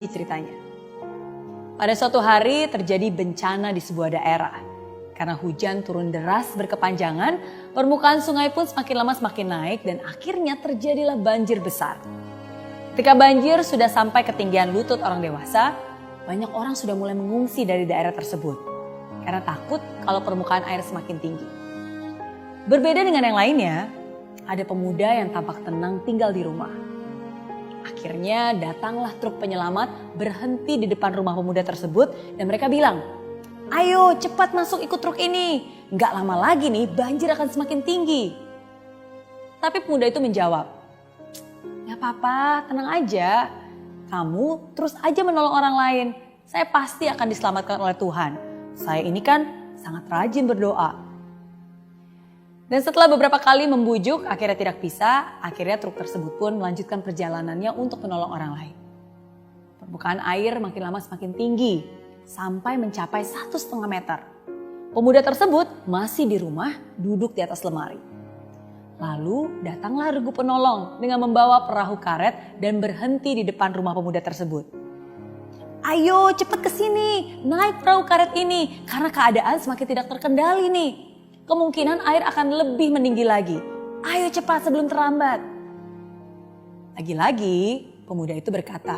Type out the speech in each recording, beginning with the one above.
Ceritanya. Pada suatu hari terjadi bencana di sebuah daerah. Karena hujan turun deras berkepanjangan, permukaan sungai pun semakin lama semakin naik dan akhirnya terjadilah banjir besar. Ketika banjir sudah sampai ketinggian lutut orang dewasa, banyak orang sudah mulai mengungsi dari daerah tersebut. Karena takut kalau permukaan air semakin tinggi. Berbeda dengan yang lainnya, ada pemuda yang tampak tenang tinggal di rumah. Akhirnya datanglah truk penyelamat berhenti di depan rumah pemuda tersebut dan mereka bilang, "Ayo cepat masuk ikut truk ini, nggak lama lagi nih banjir akan semakin tinggi." Tapi pemuda itu menjawab, "Gak apa-apa, tenang aja. Kamu terus aja menolong orang lain. Saya pasti akan diselamatkan oleh Tuhan. Saya ini kan sangat rajin berdoa." Dan setelah beberapa kali membujuk, akhirnya tidak bisa, akhirnya truk tersebut pun melanjutkan perjalanannya untuk menolong orang lain. Permukaan air makin lama semakin tinggi, sampai mencapai 1,5 meter. Pemuda tersebut masih di rumah, duduk di atas lemari. Lalu datanglah regu penolong dengan membawa perahu karet dan berhenti di depan rumah pemuda tersebut. "Ayo cepat ke sini, naik perahu karet ini, karena keadaan semakin tidak terkendali nih. Kemungkinan air akan lebih meninggi lagi. Ayo cepat sebelum terlambat." Lagi-lagi pemuda itu berkata,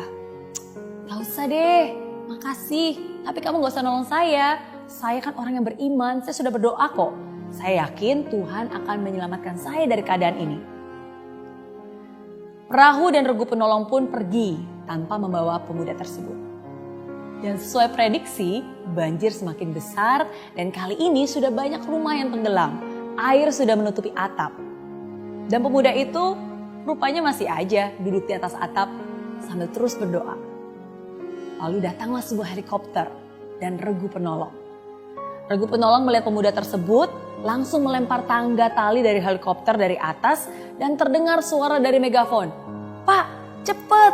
"Gak usah deh, makasih. Tapi kamu gak usah nolong saya. Saya kan orang yang beriman, saya sudah berdoa kok. Saya yakin Tuhan akan menyelamatkan saya dari keadaan ini." Perahu dan regu penolong pun pergi tanpa membawa pemuda tersebut. Dan sesuai prediksi, banjir semakin besar dan kali ini sudah banyak rumah yang tenggelam. Air sudah menutupi atap. Dan pemuda itu rupanya masih aja duduk di atas atap sambil terus berdoa. Lalu datanglah sebuah helikopter dan regu penolong. Regu penolong melihat pemuda tersebut, langsung melempar tangga tali dari helikopter dari atas dan terdengar suara dari megafon. "Pak, cepet,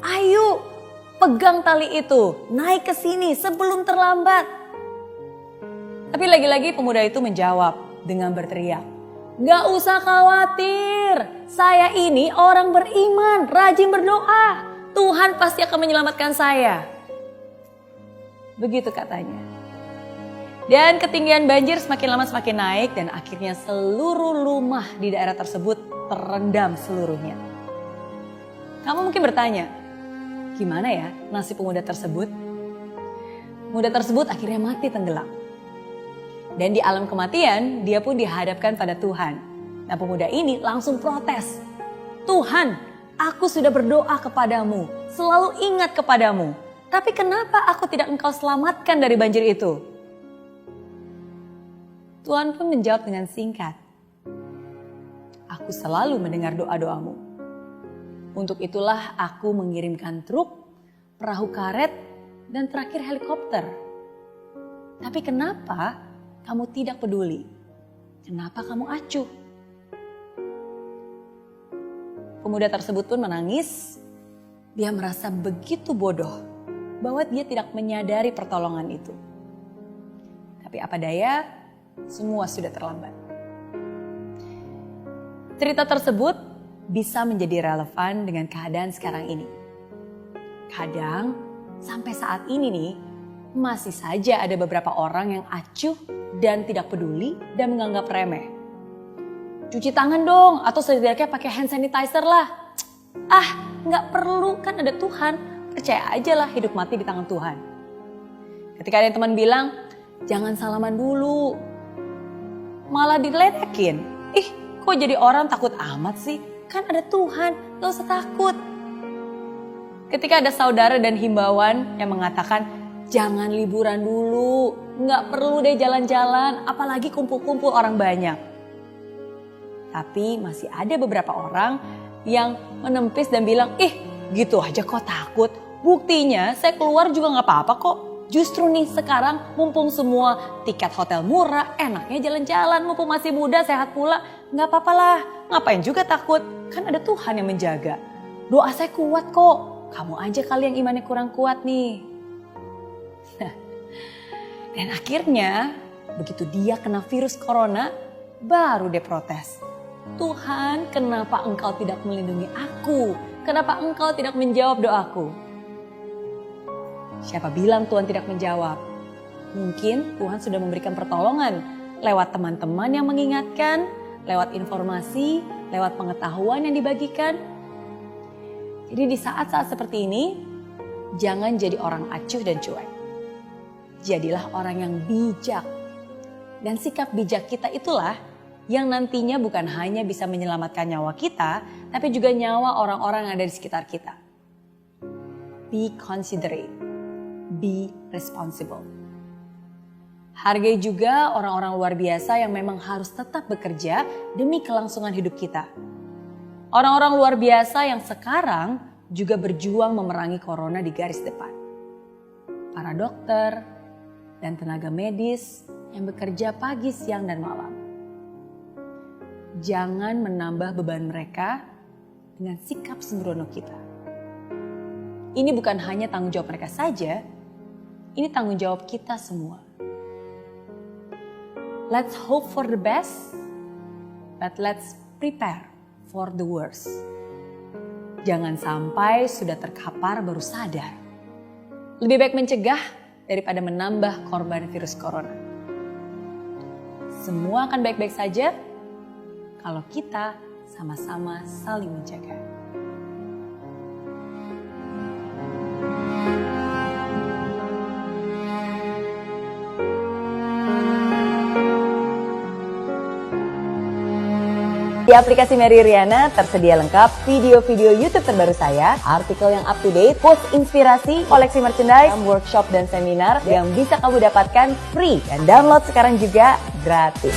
ayo! Pegang tali itu, naik ke sini sebelum terlambat." Tapi lagi-lagi pemuda itu menjawab dengan berteriak, "Gak usah khawatir, saya ini orang beriman, rajin berdoa. Tuhan pasti akan menyelamatkan saya." Begitu katanya. Dan ketinggian banjir semakin lama semakin naik dan akhirnya seluruh rumah di daerah tersebut terendam seluruhnya. Kamu mungkin bertanya, gimana ya nasib pemuda tersebut? Pemuda tersebut akhirnya mati tenggelam. Dan di alam kematian dia pun dihadapkan pada Tuhan. Nah, pemuda ini langsung protes. "Tuhan, aku sudah berdoa kepadamu, selalu ingat kepadamu. Tapi kenapa aku tidak Engkau selamatkan dari banjir itu?" Tuhan pun menjawab dengan singkat, "Aku selalu mendengar doa-doamu. Untuk itulah aku mengirimkan truk, perahu karet, dan terakhir helikopter. Tapi kenapa kamu tidak peduli? Kenapa kamu acuh?" Pemuda tersebut pun menangis. Dia merasa begitu bodoh bahwa dia tidak menyadari pertolongan itu. Tapi apa daya, semua sudah terlambat. Cerita tersebut bisa menjadi relevan dengan keadaan sekarang ini. Kadang sampai saat ini nih, masih saja ada beberapa orang yang acuh dan tidak peduli dan menganggap remeh. "Cuci tangan dong atau setidaknya pakai hand sanitizer lah. Ah, gak perlu, kan ada Tuhan. Percaya aja lah hidup mati di tangan Tuhan." Ketika ada teman bilang, "Jangan salaman dulu." Malah diledekin. "Ih, kok jadi orang takut amat sih? Kan ada Tuhan, gak usah takut." Ketika ada saudara dan himbauan yang mengatakan, "Jangan liburan dulu, gak perlu deh jalan-jalan, apalagi kumpul-kumpul orang banyak." Tapi masih ada beberapa orang yang menempis dan bilang, "Ih, gitu aja kok takut? Buktinya saya keluar juga gak apa-apa kok. Justru nih sekarang mumpung semua tiket hotel murah, enaknya jalan-jalan, mumpung masih muda, sehat pula. Gak apa-apa lah, ngapain juga takut? Kan ada Tuhan yang menjaga. Doa saya kuat kok, kamu aja kali yang imannya kurang kuat nih." Dan akhirnya begitu dia kena virus corona, baru dia protes. "Tuhan, kenapa Engkau tidak melindungi aku? Kenapa Engkau tidak menjawab doaku?" Siapa bilang Tuhan tidak menjawab? Mungkin Tuhan sudah memberikan pertolongan lewat teman-teman yang mengingatkan, lewat informasi, lewat pengetahuan yang dibagikan. Jadi di saat-saat seperti ini, jangan jadi orang acuh dan cuek. Jadilah orang yang bijak. Dan sikap bijak kita itulah yang nantinya bukan hanya bisa menyelamatkan nyawa kita, tapi juga nyawa orang-orang yang ada di sekitar kita. Be considerate, be responsible. Hargai juga orang-orang luar biasa yang memang harus tetap bekerja demi kelangsungan hidup kita. Orang-orang luar biasa yang sekarang juga berjuang memerangi corona di garis depan. Para dokter dan tenaga medis yang bekerja pagi, siang, dan malam. Jangan menambah beban mereka dengan sikap sembrono kita. Ini bukan hanya tanggung jawab mereka saja, ini tanggung jawab kita semua. Let's hope for the best, but let's prepare for the worst. Jangan sampai sudah terkapar baru sadar. Lebih baik mencegah daripada menambah korban virus corona. Semua akan baik-baik saja kalau kita sama-sama saling menjaga. Di aplikasi Mary Riana tersedia lengkap video-video YouTube terbaru saya, artikel yang up to date, post inspirasi, koleksi merchandise, workshop dan seminar yang bisa kamu dapatkan free dan download sekarang juga gratis.